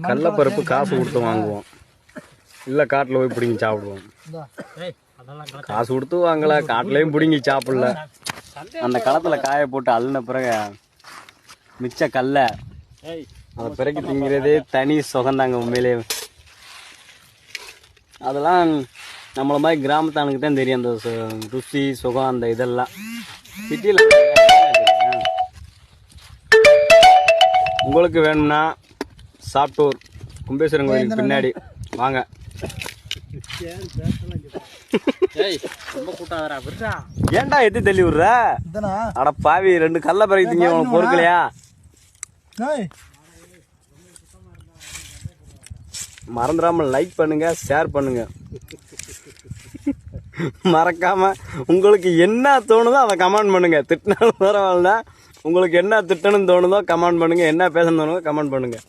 கடலைப்பருப்பு காசு கொடுத்து வாங்குவோம், இல்லை காட்டில் போய் பிடிங்கி சாப்பிடுவோம். காசு கொடுத்து வாங்கல, காட்டிலையும் பிடிங்கி சாப்பிடல. அந்த களத்தில் காய போட்டு அள்ளின பிறகு மிச்ச கல்ல அதை பிறகு திங்கிறதே தனி சுகந்தாங்க உண்மையிலே. அதெல்லாம் நம்மள மாதிரி கிராமத்தானுக்கு தான் தெரியும் அந்த ருசி சுகம் அந்த இதெல்லாம். சிட்டியில் உங்களுக்கு வேணும்னா சாப்பிட்டூர் கும்பேஸ்வரன் கோயிலுக்கு பின்னாடி வாங்க. ஏன்டா எத்தி தள்ளி விடுற? அட பாவி, 2 கல்ல பிறகு திங்க உனக்கு பொறுக்கலையா? மறந்துடாம லைக் பண்ணுங்க, ஷேர் பண்ணுங்க. மறக்காம உங்களுக்கு என்ன தோணுதோ அதை கமெண்ட் பண்ணுங்க. திட்டினாலும் பரவாயில்ல, உங்களுக்கு என்ன திட்டணும்னு தோணுதோ கமெண்ட் பண்ணுங்க, என்ன பேசணும்னு கமெண்ட் பண்ணுங்க.